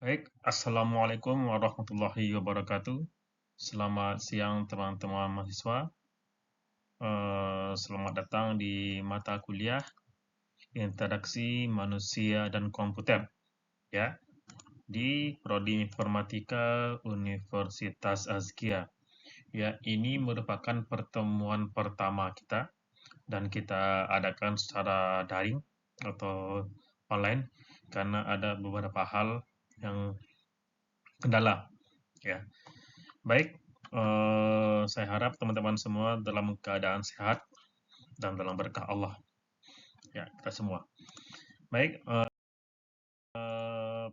Baik, Assalamualaikum warahmatullahi wabarakatuh. Selamat siang teman-teman mahasiswa. Selamat datang di mata kuliah Interaksi Manusia dan Komputer, ya, di Prodi Informatika Universitas Azkia. Ya, ini merupakan pertemuan pertama kita dan kita adakan secara daring atau online karena ada beberapa hal yang kendala, ya. Baik, saya harap teman-teman semua dalam keadaan sehat dan dalam berkah Allah. Ya, kita semua. Baik,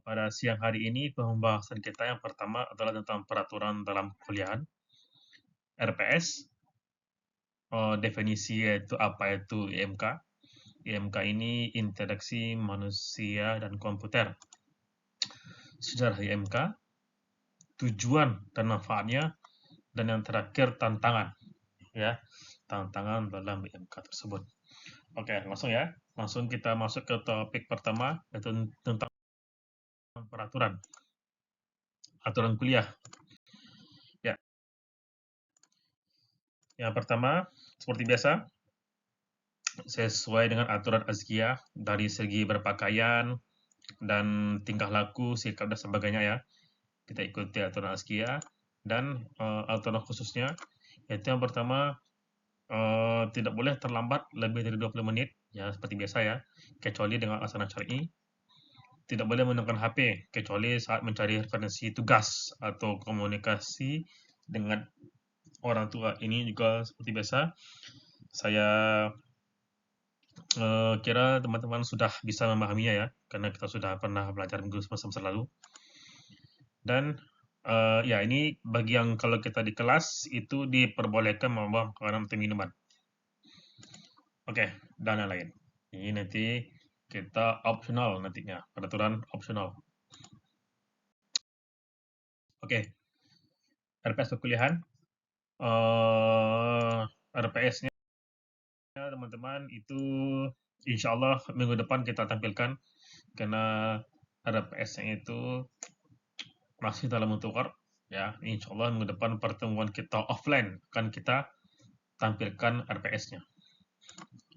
pada siang hari ini pembahasan kita yang pertama adalah tentang peraturan dalam kuliahan, RPS, definisi yaitu apa itu IMK. IMK ini interaksi manusia dan komputer. Sejarah IMK, tujuan dan manfaatnya, dan yang terakhir tantangan, ya, tantangan dalam IMK tersebut. Oke, langsung ya. Langsung kita masuk ke topik pertama, yaitu tentang peraturan. Aturan kuliah. Ya, yang pertama, seperti biasa, sesuai dengan aturan Azkia dari segi berpakaian dan tingkah laku, sikap dan sebagainya ya. Kita ikuti aturan Azkia dan aturan khususnya, yaitu yang pertama, tidak boleh terlambat lebih dari 20 menit, ya seperti biasa ya, kecuali dengan alasan syar'i. Tidak boleh menggunakan HP kecuali saat mencari referensi tugas atau komunikasi dengan orang tua. Ini juga seperti biasa. Saya kira teman-teman sudah bisa memahaminya ya, karena kita sudah pernah belajar minggu semester lalu. Dan ya ini bagi yang kalau kita di kelas itu diperbolehkan membawa makanan atau minuman. Oke, dan yang lain. Ini nanti kita optional nantinya, peraturan optional. Oke, RPS perkuliahan. RPS-nya teman-teman itu insya Allah minggu depan kita tampilkan karena RPS-nya itu masih dalam bentuk Word ya. Insya Allah minggu depan pertemuan kita offline akan kita tampilkan RPS-nya.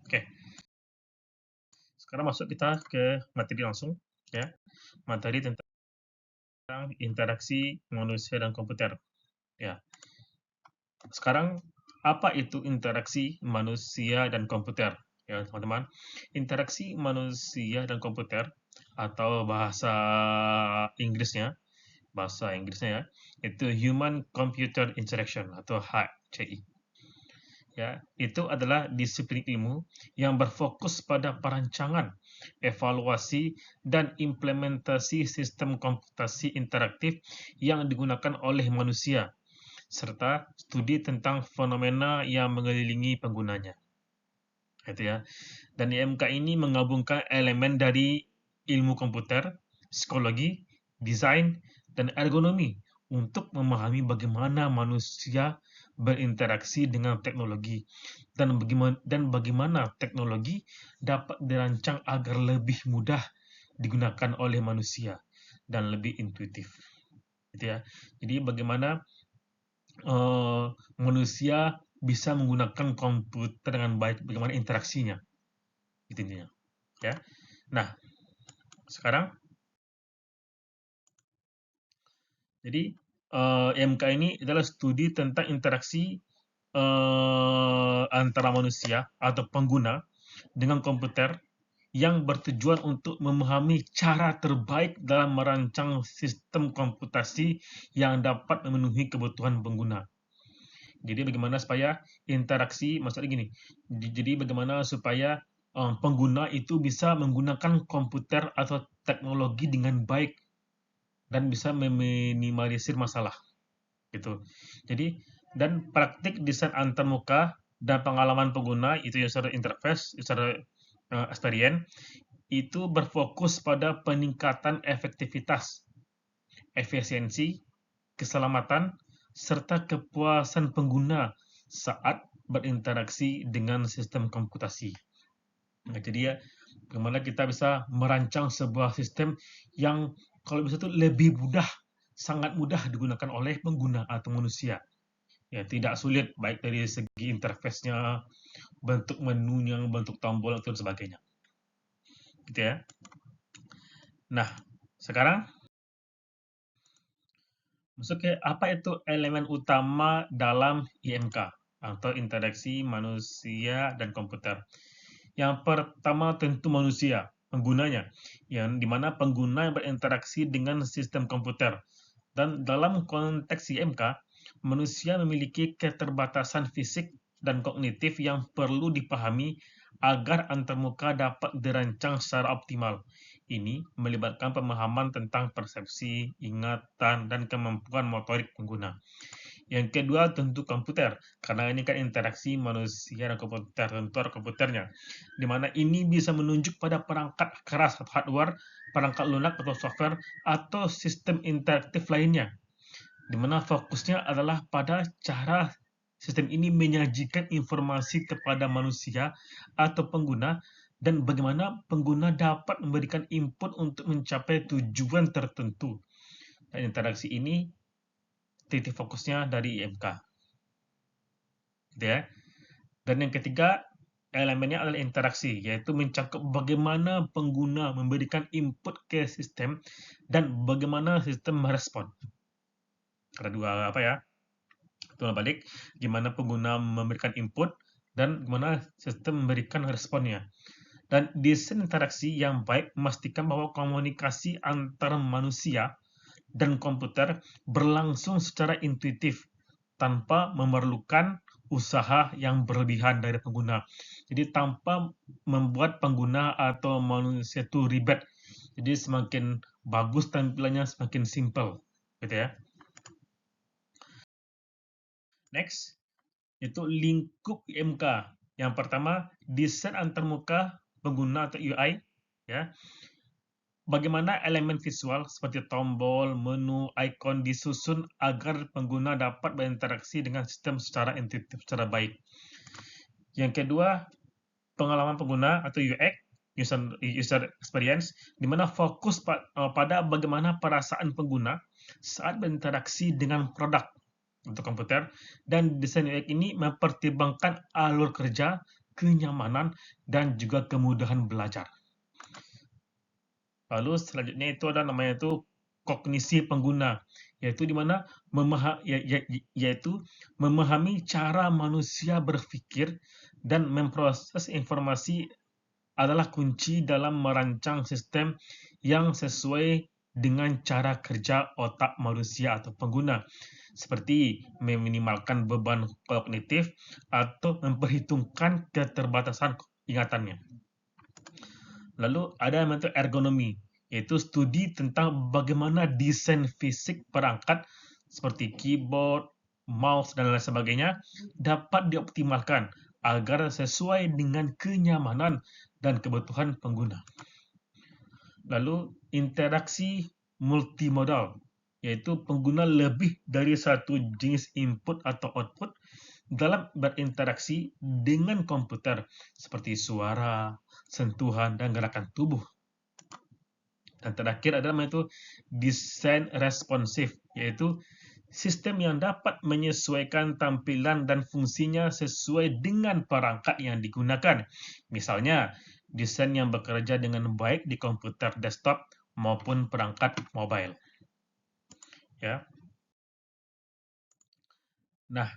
Oke, sekarang masuk kita ke materi langsung ya. Materi tentang interaksi manusia dan komputer ya. Sekarang apa itu interaksi manusia dan komputer? Ya, teman-teman. Interaksi manusia dan komputer atau bahasa Inggrisnya ya, itu Human Computer Interaction atau HCI. Ya, itu adalah disiplin ilmu yang berfokus pada perancangan, evaluasi, dan implementasi sistem komputasi interaktif yang digunakan oleh manusia serta studi tentang fenomena yang mengelilingi penggunanya. Itu ya. Dan IMK ini menggabungkan elemen dari ilmu komputer, psikologi, desain, dan ergonomi untuk memahami bagaimana manusia berinteraksi dengan teknologi dan bagaimana teknologi dapat dirancang agar lebih mudah digunakan oleh manusia dan lebih intuitif. Gitu ya. Jadi bagaimana manusia bisa menggunakan komputer dengan baik, bagaimana interaksinya, itu intinya. Ya. Nah, sekarang jadi MK ini adalah studi tentang interaksi antara manusia atau pengguna dengan komputer yang bertujuan untuk memahami cara terbaik dalam merancang sistem komputasi yang dapat memenuhi kebutuhan pengguna. Jadi bagaimana supaya interaksi, maksudnya gini, jadi bagaimana supaya pengguna itu bisa menggunakan komputer atau teknologi dengan baik dan bisa meminimalisir masalah gitu. Jadi dan praktik desain antarmuka dan pengalaman pengguna itu user interface, user experience itu berfokus pada peningkatan efektivitas, efisiensi, keselamatan, serta kepuasan pengguna saat berinteraksi dengan sistem komputasi. Nah, jadi ya, bagaimana kita bisa merancang sebuah sistem yang kalau bisa itu lebih mudah, sangat mudah digunakan oleh pengguna atau manusia. Ya, tidak sulit baik dari segi interface-nya, bentuk menunya, bentuk tombol dan sebagainya. Gitu ya. Nah, sekarang masuk ke apa itu elemen utama dalam IMK atau interaksi manusia dan komputer. Yang pertama tentu manusia, penggunanya, yang dimana pengguna yang berinteraksi dengan sistem komputer. Dan dalam konteks IMK, manusia memiliki keterbatasan fisik dan kognitif yang perlu dipahami agar antarmuka dapat dirancang secara optimal. Ini melibatkan pemahaman tentang persepsi, ingatan, dan kemampuan motorik pengguna. Yang kedua tentu komputer, karena ini kan interaksi manusia dan komputer, tentu ada komputernya. Di mana ini bisa menunjuk pada perangkat keras atau hardware, perangkat lunak atau software, atau sistem interaktif lainnya. Di mana fokusnya adalah pada cara sistem ini menyajikan informasi kepada manusia atau pengguna dan bagaimana pengguna dapat memberikan input untuk mencapai tujuan tertentu. Dan interaksi ini titik fokusnya dari IMK. Gitu ya. Dan yang ketiga, elemennya adalah interaksi, yaitu mencakup bagaimana pengguna memberikan input ke sistem dan bagaimana sistem merespon. Ada dua apa ya? Tolak balik, gimana pengguna memberikan input dan gimana sistem memberikan responnya. Dan desain interaksi yang baik memastikan bahwa komunikasi antar manusia dan komputer berlangsung secara intuitif tanpa memerlukan usaha yang berlebihan dari pengguna. Jadi tanpa membuat pengguna atau manusia itu ribet. Jadi semakin bagus tampilannya, semakin simple, gitu ya. Next, itu lingkup IMK. Yang pertama, desain antarmuka pengguna atau UI, ya. Bagaimana elemen visual seperti tombol, menu, icon disusun agar pengguna dapat berinteraksi dengan sistem secara intuitif, secara baik. Yang kedua, pengalaman pengguna atau UX, user experience, di mana fokus pada bagaimana perasaan pengguna saat berinteraksi dengan produk untuk komputer, dan desain UX ini mempertimbangkan alur kerja, kenyamanan, dan juga kemudahan belajar. Lalu selanjutnya itu ada namanya itu kognisi pengguna, yaitu di mana yaitu memahami cara manusia berpikir dan memproses informasi adalah kunci dalam merancang sistem yang sesuai dengan cara kerja otak manusia atau pengguna, seperti meminimalkan beban kognitif atau memperhitungkan keterbatasan ingatannya. Lalu ada yang namanya ergonomi, yaitu studi tentang bagaimana desain fisik perangkat seperti keyboard, mouse, dan lain sebagainya dapat dioptimalkan agar sesuai dengan kenyamanan dan kebutuhan pengguna. Lalu interaksi multimodal, yaitu pengguna lebih dari satu jenis input atau output dalam berinteraksi dengan komputer seperti suara, sentuhan, dan gerakan tubuh. Dan terakhir adalah itu desain responsif, yaitu sistem yang dapat menyesuaikan tampilan dan fungsinya sesuai dengan perangkat yang digunakan. Misalnya, desain yang bekerja dengan baik di komputer desktop maupun perangkat mobile. Ya. Nah,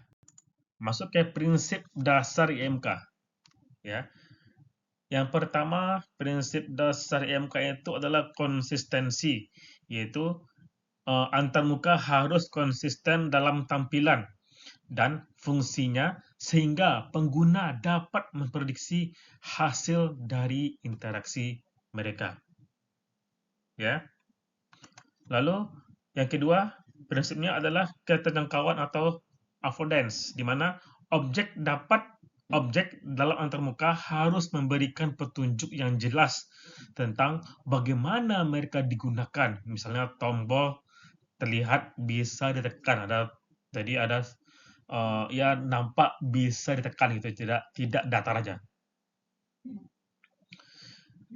masuk ke prinsip dasar IMK. Ya. Yang pertama, prinsip dasar IMK itu adalah konsistensi, yaitu antarmuka harus konsisten dalam tampilan dan fungsinya sehingga pengguna dapat memprediksi hasil dari interaksi mereka. Ya. Lalu yang kedua, prinsipnya adalah keterjangkauan atau affordance, di mana objek dalam antarmuka harus memberikan petunjuk yang jelas tentang bagaimana mereka digunakan. Misalnya tombol terlihat bisa ditekan, ya nampak bisa ditekan gitu, tidak datar aja.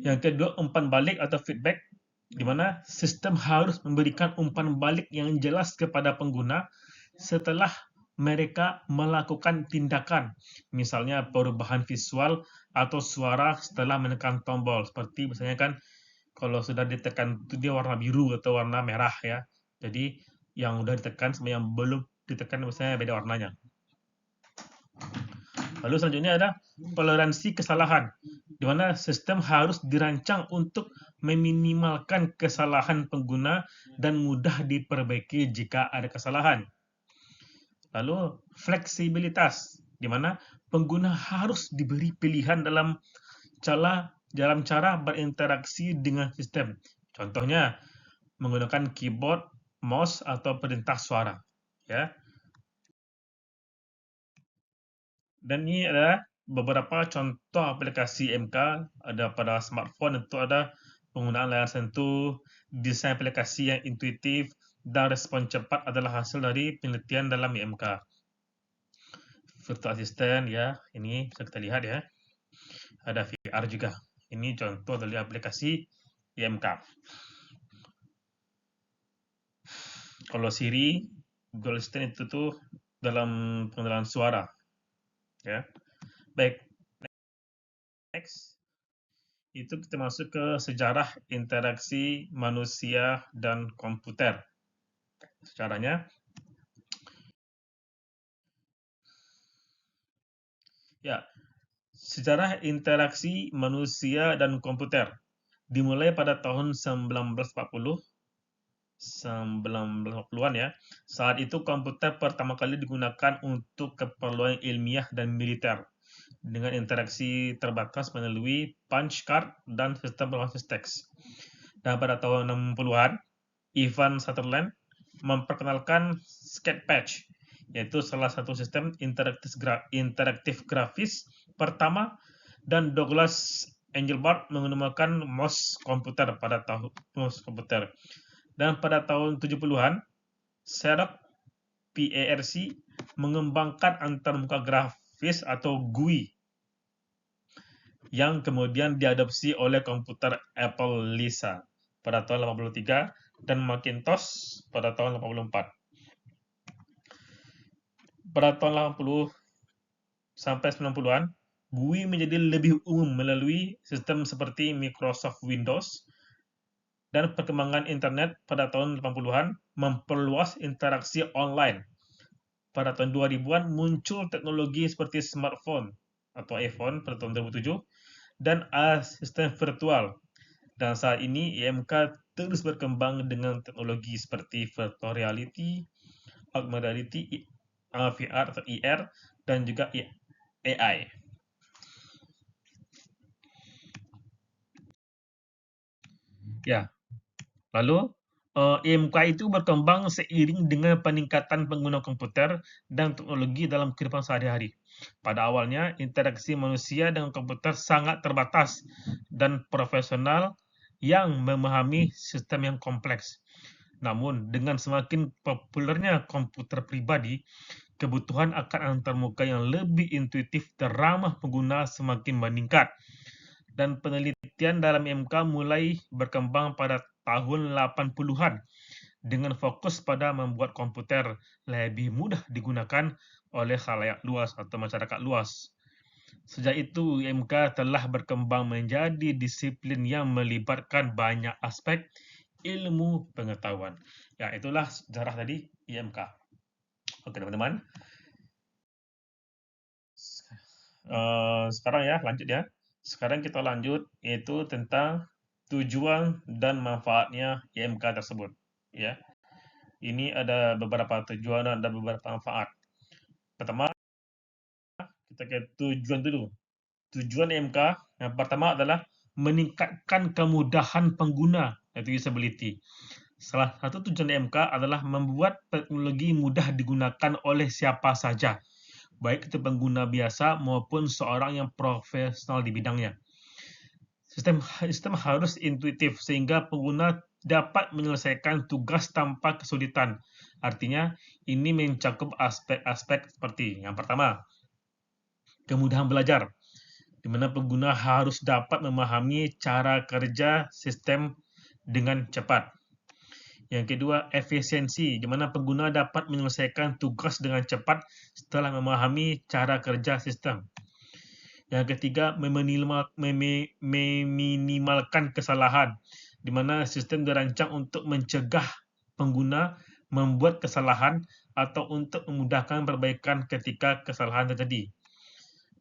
Yang kedua, umpan balik atau feedback, di mana sistem harus memberikan umpan balik yang jelas kepada pengguna setelah mereka melakukan tindakan, misalnya perubahan visual atau suara setelah menekan tombol. Seperti misalnya kan kalau sudah ditekan itu dia warna biru atau warna merah ya. Jadi yang udah ditekan sama yang belum ditekan misalnya beda warnanya. Lalu selanjutnya ada toleransi kesalahan, di mana sistem harus dirancang untuk meminimalkan kesalahan pengguna dan mudah diperbaiki jika ada kesalahan. Lalu fleksibilitas, di mana pengguna harus diberi pilihan dalam cara berinteraksi dengan sistem. Contohnya menggunakan keyboard, mouse atau perintah suara, ya. Dan ini adalah beberapa contoh aplikasi MK ada pada smartphone. Itu ada penggunaan layar sentuh, desain aplikasi yang intuitif, dan respon cepat adalah hasil dari penelitian dalam IMK. Virtual Assistant ya, ini bisa kita lihat ya. Ada VR juga. Ini contoh dari aplikasi IMK. Kalau Siri, Google Assistant itu tuh dalam pengenalan suara. Ya. Baik, next. Itu kita masuk ke sejarah interaksi manusia dan komputer. Sejarahnya, ya, sejarah interaksi manusia dan komputer dimulai pada tahun 1940-an ya. Saat itu komputer pertama kali digunakan untuk keperluan ilmiah dan militer dengan interaksi terbatas melalui punch card dan sistem berbasis teks. Dan pada tahun 60-an, Ivan Sutherland memperkenalkan Sketchpad, yaitu salah satu sistem interaktif grafis pertama, dan Douglas Engelbart mengemukakan mouse komputer pada tahun mouse komputer. Dan pada tahun 70-an, Xerox PARC mengembangkan antarmuka grafis atau GUI yang kemudian diadopsi oleh komputer Apple Lisa pada tahun 83 dan Macintosh pada tahun 84. Pada tahun 80 sampai 90-an, GUI menjadi lebih umum melalui sistem seperti Microsoft Windows, dan perkembangan internet pada tahun 80-an memperluas interaksi online. Pada tahun 2000-an muncul teknologi seperti smartphone atau iPhone pada tahun 2007 dan asisten virtual. Dan saat ini IMK terus berkembang dengan teknologi seperti virtual reality, augmented reality, VR atau IR, dan juga AI. Ya, lalu IMK itu berkembang seiring dengan peningkatan pengguna komputer dan teknologi dalam kehidupan sehari-hari. Pada awalnya, interaksi manusia dengan komputer sangat terbatas dan profesional yang memahami sistem yang kompleks. Namun, dengan semakin populernya komputer pribadi, kebutuhan akan antarmuka yang lebih intuitif dan ramah pengguna semakin meningkat. Dan penelitian dalam IMK mulai berkembang pada tahun 80-an dengan fokus pada membuat komputer lebih mudah digunakan oleh khalayak luas atau masyarakat luas. Sejak itu, IMK telah berkembang menjadi disiplin yang melibatkan banyak aspek ilmu pengetahuan. Ya, itulah sejarah tadi IMK. Oke, teman-teman. Sekarang ya, lanjut ya. Sekarang kita lanjut, yaitu tentang tujuan dan manfaatnya IMK tersebut. Ya, ini ada beberapa tujuan dan ada beberapa manfaat. Pertama, kita ke tujuan dulu. Tujuan IMK yang pertama adalah meningkatkan kemudahan pengguna, yaitu usability. Salah satu tujuan IMK adalah membuat teknologi mudah digunakan oleh siapa saja, baik itu pengguna biasa maupun seorang yang profesional di bidangnya. Sistem harus intuitif sehingga pengguna dapat menyelesaikan tugas tanpa kesulitan. Artinya, ini mencakup aspek-aspek seperti yang pertama, kemudahan belajar, di mana pengguna harus dapat memahami cara kerja sistem dengan cepat. Yang kedua, efisiensi, di mana pengguna dapat menyelesaikan tugas dengan cepat setelah memahami cara kerja sistem. Yang ketiga, meminimalkan kesalahan, di mana sistem dirancang untuk mencegah pengguna membuat kesalahan atau untuk memudahkan perbaikan ketika kesalahan terjadi.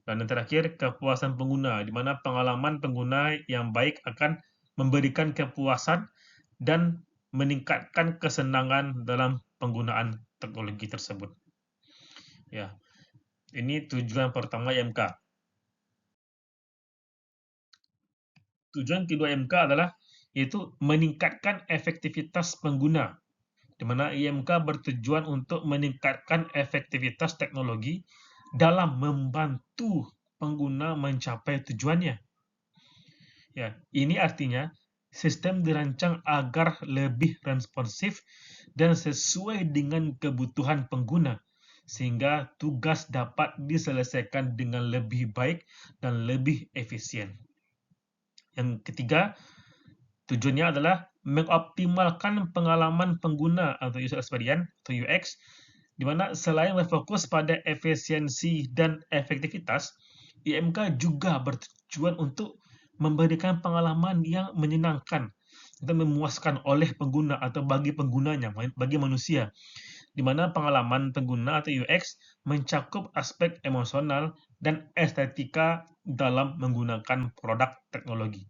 Dan yang terakhir, kepuasan pengguna, di mana pengalaman pengguna yang baik akan memberikan kepuasan dan meningkatkan kesenangan dalam penggunaan teknologi tersebut. Ya, ini tujuan pertama IMK. Tujuan kedua IMK adalah yaitu meningkatkan efektivitas pengguna, di mana IMK bertujuan untuk meningkatkan efektivitas teknologi dalam membantu pengguna mencapai tujuannya. Ya, ini artinya sistem dirancang agar lebih responsif dan sesuai dengan kebutuhan pengguna, sehingga tugas dapat diselesaikan dengan lebih baik dan lebih efisien. Yang ketiga, tujuannya adalah mengoptimalkan pengalaman pengguna atau user experience atau UX, di mana selain berfokus pada efisiensi dan efektivitas, IMK juga bertujuan untuk memberikan pengalaman yang menyenangkan dan memuaskan oleh pengguna atau bagi penggunanya, bagi manusia, di mana pengalaman pengguna atau UX mencakup aspek emosional dan estetika dalam menggunakan produk teknologi.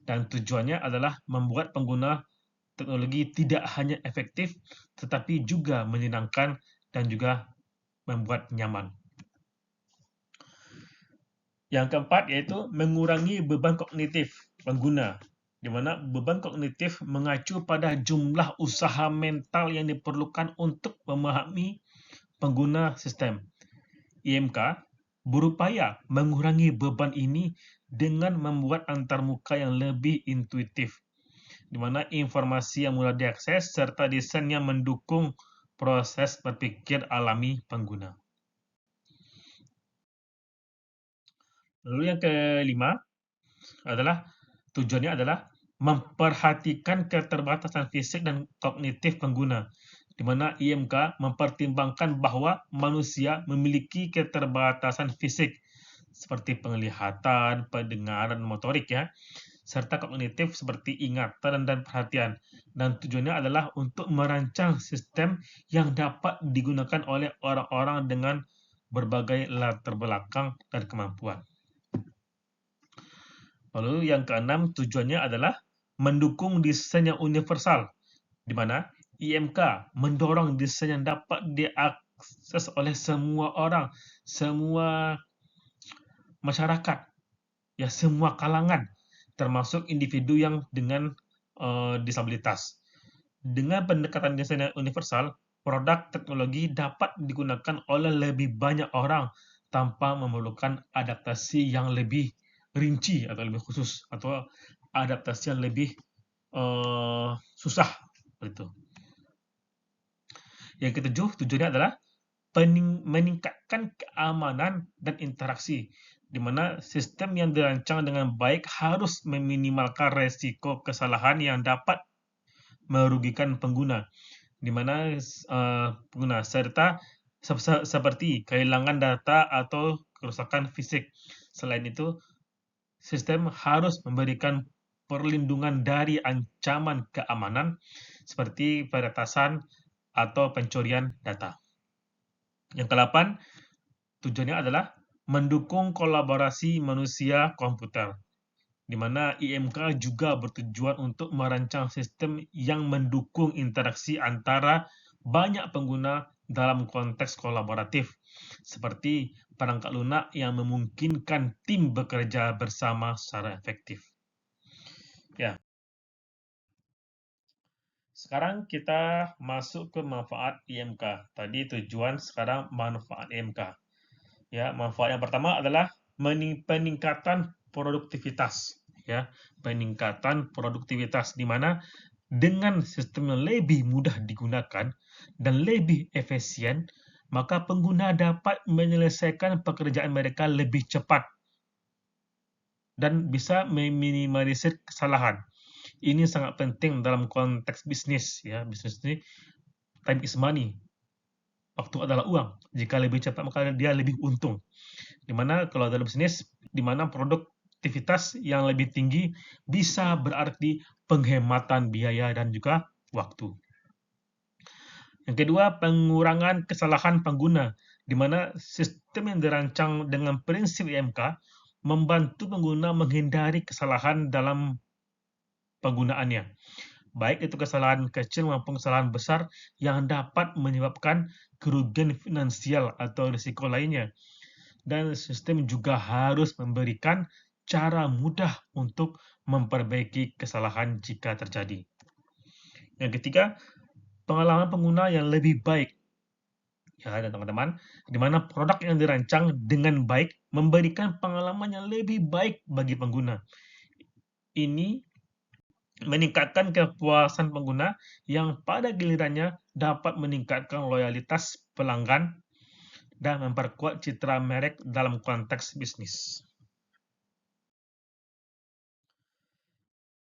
Dan tujuannya adalah membuat pengguna teknologi tidak hanya efektif, tetapi juga menyenangkan dan juga membuat nyaman. Yang keempat yaitu mengurangi beban kognitif pengguna, di mana beban kognitif mengacu pada jumlah usaha mental yang diperlukan untuk memahami pengguna sistem. IMK berupaya mengurangi beban ini dengan membuat antarmuka yang lebih intuitif, di mana informasi yang mudah diakses serta desain yang mendukung proses berpikir alami pengguna. Lalu yang kelima adalah tujuannya adalah memperhatikan keterbatasan fisik dan kognitif pengguna, di mana IMK mempertimbangkan bahwa manusia memiliki keterbatasan fisik seperti penglihatan, pendengaran, motorik ya, serta kognitif seperti ingatan dan perhatian. Dan tujuannya adalah untuk merancang sistem yang dapat digunakan oleh orang-orang dengan berbagai latar belakang dan kemampuan. Lalu yang keenam tujuannya adalah mendukung desain yang universal, di mana IMK mendorong desain yang dapat diakses oleh semua orang, semua masyarakat, ya semua kalangan, termasuk individu yang dengan disabilitas. Dengan pendekatan desain yang universal, produk teknologi dapat digunakan oleh lebih banyak orang tanpa memerlukan adaptasi yang lebih rinci atau lebih khusus atau adaptasi yang lebih susah itu. Yang ketujuh, tujuannya adalah meningkatkan keamanan dan interaksi, di mana sistem yang dirancang dengan baik harus meminimalkan resiko kesalahan yang dapat merugikan pengguna, di mana pengguna serta seperti kehilangan data atau kerusakan fisik. Selain itu, sistem harus memberikan perlindungan dari ancaman keamanan seperti peretasan atau pencurian data. Yang ke-8, tujuannya adalah mendukung kolaborasi manusia komputer, di mana IMK juga bertujuan untuk merancang sistem yang mendukung interaksi antara banyak pengguna dalam konteks kolaboratif, seperti perangkat lunak yang memungkinkan tim bekerja bersama secara efektif. Ya. Sekarang kita masuk ke manfaat IMK. Tadi tujuan, sekarang manfaat IMK. Ya, manfaat yang pertama adalah peningkatan produktivitas. Ya, peningkatan produktivitas di mana dengan sistem yang lebih mudah digunakan dan lebih efisien, maka pengguna dapat menyelesaikan pekerjaan mereka lebih cepat dan bisa meminimalisir kesalahan. Ini sangat penting dalam konteks bisnis ya. Bisnis ini time is money. Waktu adalah uang. Jika lebih cepat maka dia lebih untung. Dimana kalau dalam bisnis, di mana produktivitas yang lebih tinggi bisa berarti penghematan biaya dan juga waktu. Yang kedua, pengurangan kesalahan pengguna, di mana sistem yang dirancang dengan prinsip IMK membantu pengguna menghindari kesalahan dalam penggunaannya. Baik itu kesalahan kecil maupun kesalahan besar yang dapat menyebabkan kerugian finansial atau risiko lainnya. Dan sistem juga harus memberikan cara mudah untuk memperbaiki kesalahan jika terjadi. Yang ketiga, pengalaman pengguna yang lebih baik. Ya, dan teman-teman, di mana produk yang dirancang dengan baik memberikan pengalaman yang lebih baik bagi pengguna. Ini meningkatkan kepuasan pengguna yang pada gilirannya dapat meningkatkan loyalitas pelanggan dan memperkuat citra merek dalam konteks bisnis.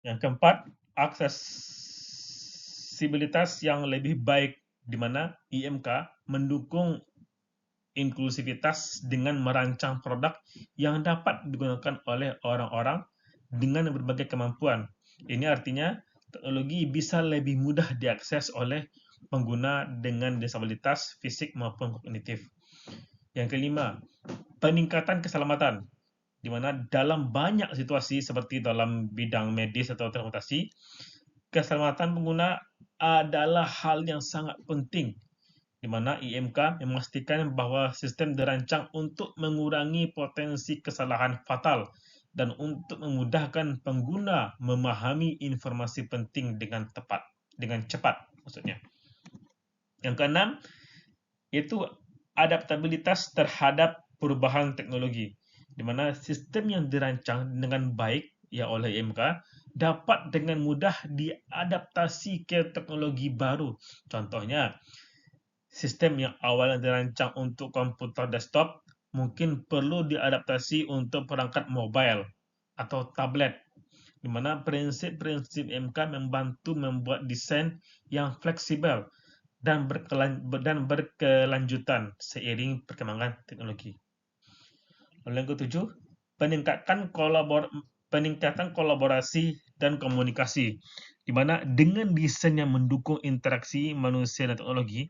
Yang keempat, aksesibilitas yang lebih baik, di mana IMK mendukung inklusivitas dengan merancang produk yang dapat digunakan oleh orang-orang dengan berbagai kemampuan. Ini artinya teknologi bisa lebih mudah diakses oleh pengguna dengan disabilitas fisik maupun kognitif. Yang kelima, peningkatan keselamatan, di mana dalam banyak situasi seperti dalam bidang medis atau transportasi, keselamatan pengguna adalah hal yang sangat penting, di mana IMK memastikan bahwa sistem dirancang untuk mengurangi potensi kesalahan fatal dan untuk memudahkan pengguna memahami informasi penting dengan cepat maksudnya. Yang keenam, yaitu adaptabilitas terhadap perubahan teknologi, di mana sistem yang dirancang dengan baik ya oleh IMK dapat dengan mudah diadaptasi ke teknologi baru. Contohnya, sistem yang awalnya dirancang untuk komputer desktop mungkin perlu diadaptasi untuk perangkat mobile atau tablet, di mana prinsip-prinsip IMK membantu membuat desain yang fleksibel dan berkelanjutan seiring perkembangan teknologi. Lalu yang ketujuh, peningkatan kolaborasi dan komunikasi, di mana dengan desain yang mendukung interaksi manusia dan teknologi,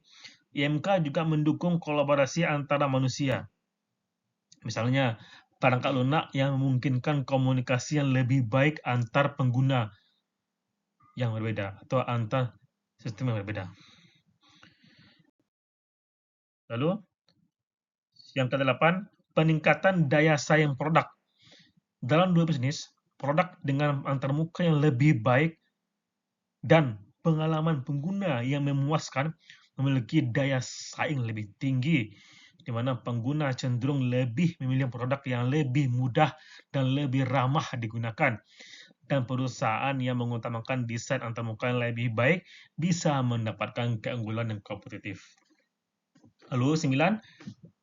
IMK juga mendukung kolaborasi antara manusia. Misalnya, perangkat lunak yang memungkinkan komunikasi yang lebih baik antar pengguna yang berbeda atau antar sistem yang berbeda. Lalu, yang kedelapan, peningkatan daya saing produk. Dalam dua bisnis, produk dengan antarmuka yang lebih baik dan pengalaman pengguna yang memuaskan memiliki daya saing lebih tinggi, di mana pengguna cenderung lebih memilih produk yang lebih mudah dan lebih ramah digunakan. Dan perusahaan yang mengutamakan desain antarmuka yang lebih baik bisa mendapatkan keunggulan yang kompetitif. Lalu 9,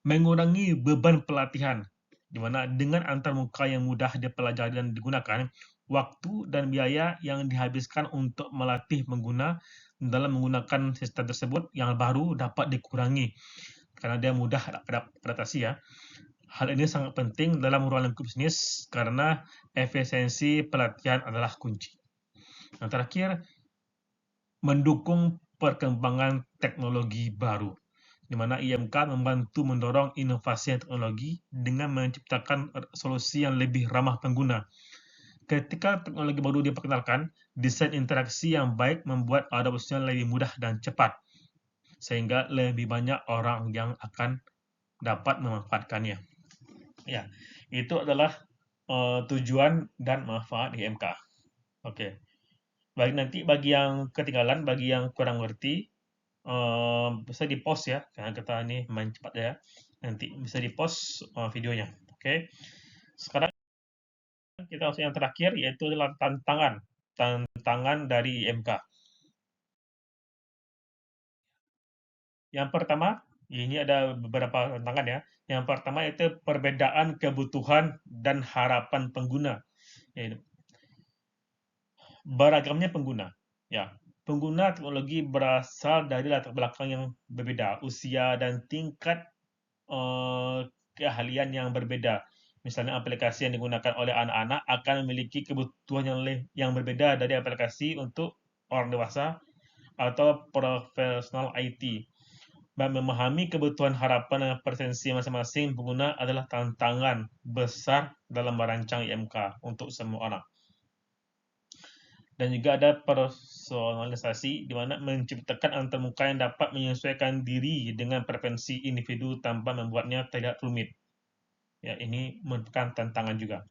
mengurangi beban pelatihan, di mana dengan antarmuka yang mudah dipelajari dan digunakan, waktu dan biaya yang dihabiskan untuk melatih pengguna dalam menggunakan sistem tersebut yang baru dapat dikurangi karena dia mudah adaptasi ya. Hal ini sangat penting dalam ruang lingkup bisnis karena efisiensi pelatihan adalah kunci. Yang terakhir, mendukung perkembangan teknologi baru, di mana IMK membantu mendorong inovasi teknologi dengan menciptakan solusi yang lebih ramah pengguna. Ketika teknologi baru diperkenalkan, desain interaksi yang baik membuat adopsinya lebih mudah dan cepat, sehingga lebih banyak orang yang akan dapat memanfaatkannya. Ya, itu adalah tujuan dan manfaat IMK. Oke. Bagi yang ketinggalan, bagi yang kurang ngerti, bisa di-pause ya, karena kita ini main cepat ya. Nanti bisa di-pause videonya. Oke. Sekarang kita masuk yang terakhir, yaitu adalah tantangan dari IMK. Yang pertama, ini ada beberapa tantangan ya. Yang pertama itu perbedaan kebutuhan dan harapan pengguna. Beragamnya pengguna. Ya, pengguna teknologi berasal dari latar belakang yang berbeda, usia dan tingkat keahlian yang berbeda. Misalnya aplikasi yang digunakan oleh anak-anak akan memiliki kebutuhan yang berbeda dari aplikasi untuk orang dewasa atau profesional IT. Dan memahami kebutuhan, harapan, dan preferensi masing-masing pengguna adalah tantangan besar dalam merancang IMK untuk semua orang. Dan juga ada personalisasi, di mana menciptakan antarmuka yang dapat menyesuaikan diri dengan preferensi individu tanpa membuatnya terlihat rumit. Ya, ini merupakan tantangan juga.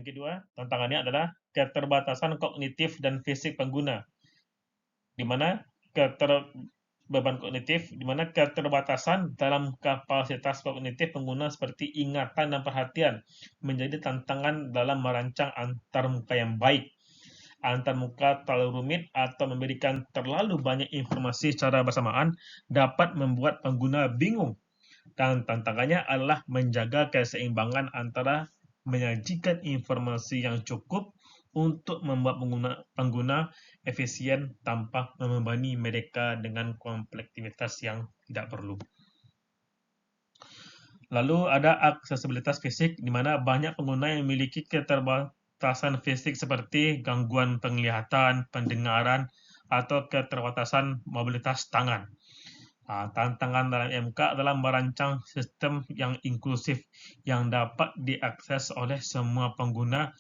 Yang kedua, tantangannya adalah keterbatasan kognitif dan fisik pengguna, di mana beban kognitif, di mana keterbatasan dalam kapasitas kognitif pengguna seperti ingatan dan perhatian menjadi tantangan dalam merancang antarmuka yang baik. Antarmuka terlalu rumit atau memberikan terlalu banyak informasi secara bersamaan dapat membuat pengguna bingung, dan tantangannya adalah menjaga keseimbangan antara menyajikan informasi yang cukup untuk membuat pengguna efisien tanpa membebani mereka dengan kompleksitas yang tidak perlu. Lalu ada aksesibilitas fisik, di mana banyak pengguna yang memiliki keterbatasan fisik seperti gangguan penglihatan, pendengaran, atau keterbatasan mobilitas tangan. Tantangan dalam MK adalah merancang sistem yang inklusif yang dapat diakses oleh semua pengguna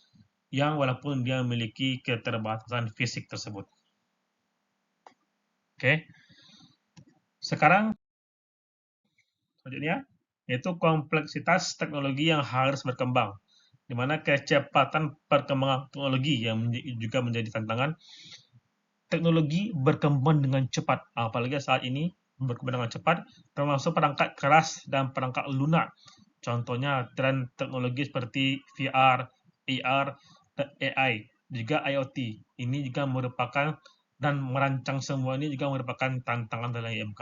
yang walaupun dia memiliki keterbatasan fisik tersebut. Oke. Sekarang selanjutnya yaitu kompleksitas teknologi yang harus berkembang, di mana kecepatan perkembangan teknologi yang juga menjadi tantangan. Teknologi berkembang dengan cepat, apalagi saat ini berkembang dengan cepat, termasuk perangkat keras dan perangkat lunak. Contohnya tren teknologi seperti VR, AR, dan AI, juga IoT. Ini juga merupakan, dan merancang semua ini juga merupakan tantangan dalam IMK.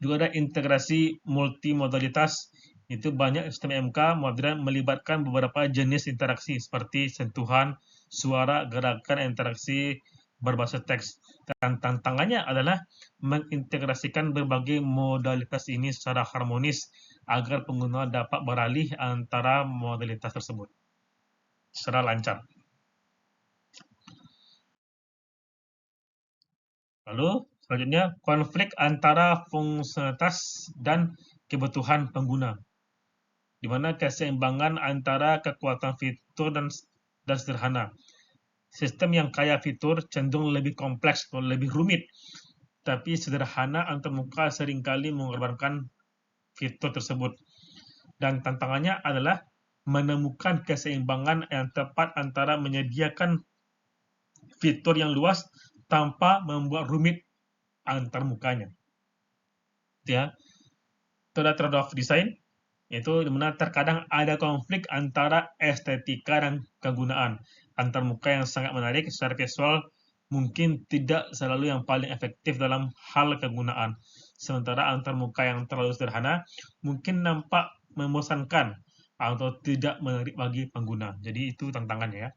Juga ada integrasi multimodalitas. Itu banyak sistem IMK modern melibatkan beberapa jenis interaksi seperti sentuhan, suara, gerakan, interaksi berbasis teks. Dan tantangannya adalah mengintegrasikan berbagai modalitas ini secara harmonis agar pengguna dapat beralih antara modalitas tersebut secara lancar. Lalu selanjutnya, konflik antara fungsionalitas dan kebutuhan pengguna, di mana keseimbangan antara kekuatan fitur dan sederhana. Sistem yang kaya fitur cenderung lebih kompleks atau lebih rumit, tapi sederhana antarmuka seringkali mengorbankan fitur tersebut. Dan tantangannya adalah menemukan keseimbangan yang tepat antara menyediakan fitur yang luas tanpa membuat rumit antarmukanya. Ya, itu adalah trade-off design, yaitu dimana terkadang ada konflik antara estetika dan kegunaan. Antarmuka yang sangat menarik secara visual mungkin tidak selalu yang paling efektif dalam hal kegunaan. Sementara antarmuka yang terlalu sederhana mungkin nampak membosankan atau tidak menarik bagi pengguna. Jadi itu tantangannya ya.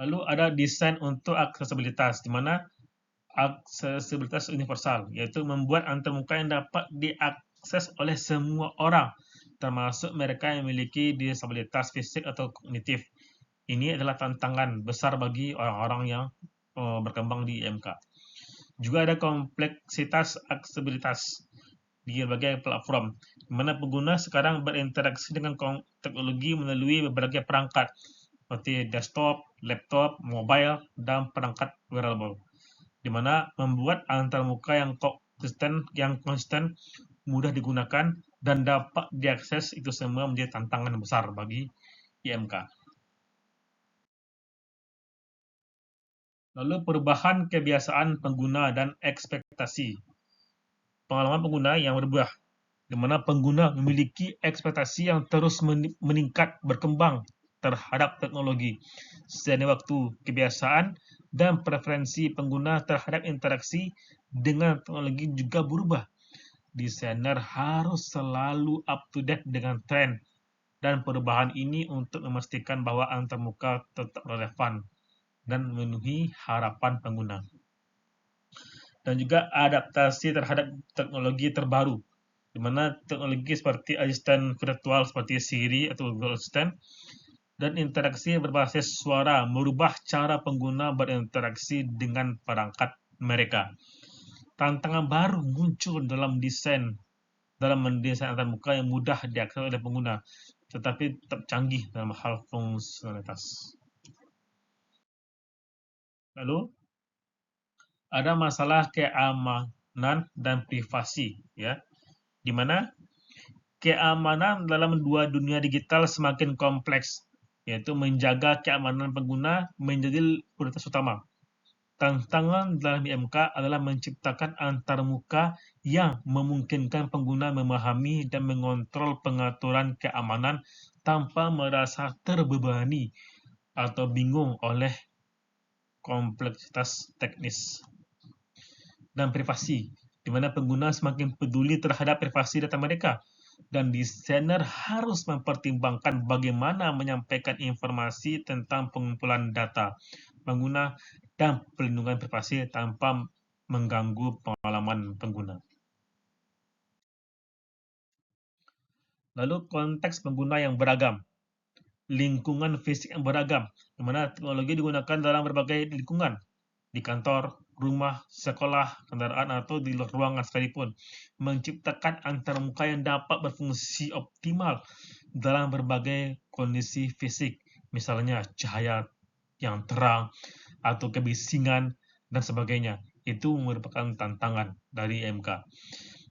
Lalu ada desain untuk aksesibilitas, di mana aksesibilitas universal, yaitu membuat antarmuka yang dapat diakses oleh semua orang, termasuk mereka yang memiliki disabilitas fisik atau kognitif. Ini adalah tantangan besar bagi orang-orang yang berkembang di IMK. Juga ada kompleksitas aksesibilitas di berbagai platform, di mana pengguna sekarang berinteraksi dengan teknologi melalui berbagai perangkat, seperti desktop, laptop, mobile, dan perangkat wearable, di mana membuat antarmuka yang konsisten, mudah digunakan, dan dapat diakses itu semua menjadi tantangan besar bagi IMK. Lalu perubahan kebiasaan pengguna dan ekspektasi. Pengalaman pengguna yang berubah, di mana pengguna memiliki ekspektasi yang terus meningkat berkembang terhadap teknologi. Seiring waktu, kebiasaan dan preferensi pengguna terhadap interaksi dengan teknologi juga berubah. desainer harus selalu up to date dengan tren dan perubahan ini untuk memastikan bahwa antarmuka tetap relevan dan memenuhi harapan pengguna. Dan juga adaptasi terhadap teknologi terbaru, di mana teknologi seperti asisten virtual seperti Siri atau Google Assistant dan interaksi berbasis suara merubah cara pengguna berinteraksi dengan perangkat mereka. Tantangan baru muncul dalam mendesain antarmuka yang mudah diakses oleh pengguna, tetapi tetap canggih dalam hal fungsionalitas. Lalu, ada masalah keamanan dan privasi, ya, di mana keamanan dalam dua dunia digital semakin kompleks, yaitu menjaga keamanan pengguna menjadi prioritas utama. Tantangan dalam IMK adalah menciptakan antarmuka yang memungkinkan pengguna memahami dan mengontrol pengaturan keamanan tanpa merasa terbebani atau bingung oleh kompleksitas teknis. Dan privasi, di mana pengguna semakin peduli terhadap privasi data mereka, dan desainer harus mempertimbangkan bagaimana menyampaikan informasi tentang pengumpulan data pengguna dan pelindungan privasi tanpa mengganggu pengalaman pengguna. Lalu konteks pengguna yang beragam, lingkungan fisik yang beragam, di mana teknologi digunakan dalam berbagai lingkungan, di kantor, rumah, sekolah, kendaraan, atau di luar ruangan sekalipun, menciptakan antarmuka yang dapat berfungsi optimal dalam berbagai kondisi fisik, misalnya cahaya yang terang, atau kebisingan, dan sebagainya. Itu merupakan tantangan dari MK.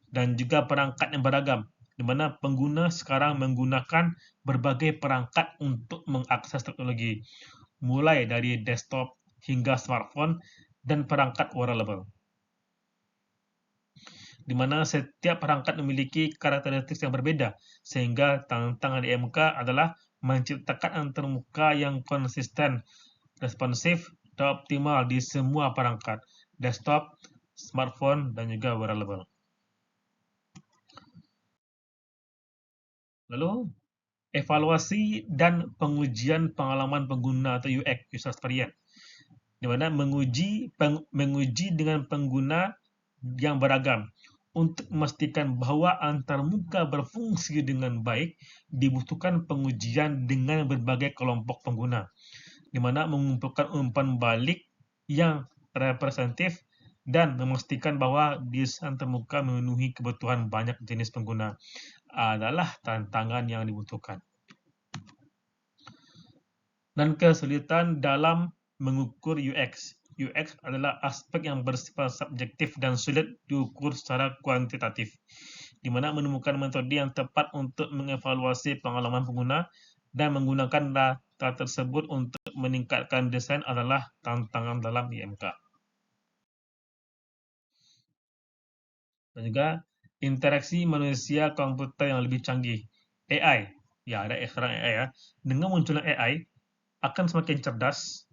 Dan juga perangkat yang beragam, di mana pengguna sekarang menggunakan berbagai perangkat untuk mengakses teknologi, mulai dari desktop hingga smartphone dan perangkat wearable, di mana setiap perangkat memiliki karakteristik yang berbeda, sehingga tantangan di MK adalah menciptakan antarmuka yang konsisten, responsif, dan optimal di semua perangkat, desktop, smartphone, dan juga wearable. Lalu, evaluasi dan pengujian pengalaman pengguna atau UX, user experience, di mana menguji dengan pengguna yang beragam untuk memastikan bahwa antarmuka berfungsi dengan baik. Dibutuhkan pengujian dengan berbagai kelompok pengguna, di mana mengumpulkan umpan balik yang representatif dan memastikan bahwa desain antarmuka memenuhi kebutuhan banyak jenis pengguna adalah tantangan yang dibutuhkan. Dan kesulitan dalam mengukur UX. UX adalah aspek yang bersifat subjektif dan sulit diukur secara kuantitatif, di mana menemukan metode yang tepat untuk mengevaluasi pengalaman pengguna dan menggunakan data tersebut untuk meningkatkan desain adalah tantangan dalam IMK. Dan juga interaksi manusia komputer yang lebih canggih. AI, ya ada sekarang AI ya. Dengan munculnya AI akan semakin cerdas,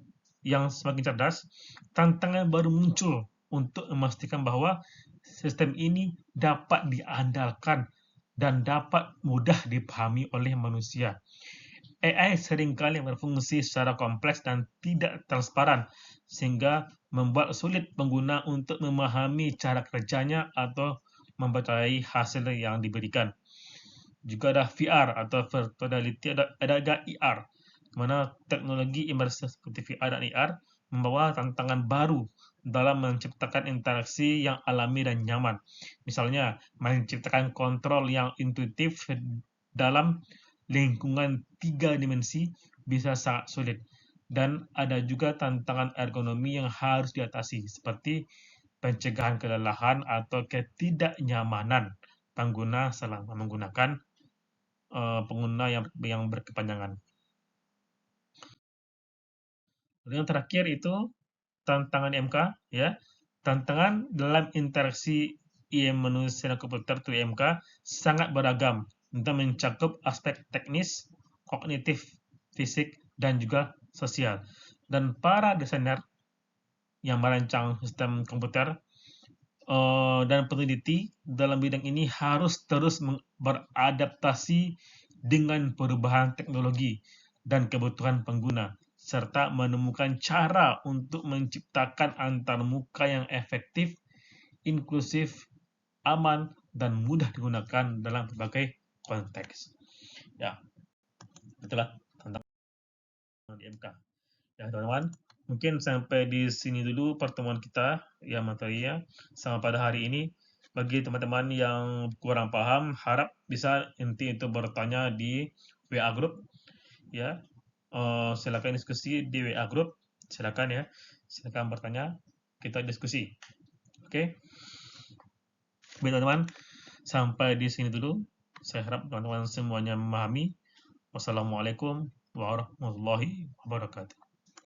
tantangan baru muncul untuk memastikan bahwa sistem ini dapat diandalkan dan dapat mudah dipahami oleh manusia. AI seringkali berfungsi secara kompleks dan tidak transparan, sehingga membuat sulit pengguna untuk memahami cara kerjanya atau mempercayai hasil yang diberikan. Juga ada VR atau virtual reality, ada juga IR, mana teknologi imersif seperti VR dan IR membawa tantangan baru dalam menciptakan interaksi yang alami dan nyaman. Misalnya, menciptakan kontrol yang intuitif dalam lingkungan 3 dimensi bisa sangat sulit. Dan ada juga tantangan ergonomi yang harus diatasi, seperti pencegahan kelelahan atau ketidaknyamanan pengguna selama menggunakan pengguna yang berkepanjangan. Yang terakhir itu tantangan MK, ya. Tantangan dalam interaksi manusia dan komputer atau IMK sangat beragam untuk mencakup aspek teknis, kognitif, fisik, dan juga sosial. Dan para desainer yang merancang sistem komputer dan peneliti dalam bidang ini harus terus beradaptasi dengan perubahan teknologi dan kebutuhan pengguna, serta menemukan cara untuk menciptakan antarmuka yang efektif, inklusif, aman, dan mudah digunakan dalam berbagai konteks. Ya, itulah tentang di MK. Ya, teman-teman, mungkin sampai di sini dulu pertemuan kita ya materinya sama pada hari ini. Bagi teman-teman yang kurang paham, harap bisa nanti itu bertanya di WA group ya. Silakan diskusi di WA group. Silakan ya. Silakan bertanya, kita diskusi. Oke. Baik teman-teman, sampai di sini dulu. Saya harap teman-teman semuanya memahami. Wassalamualaikum warahmatullahi wabarakatuh.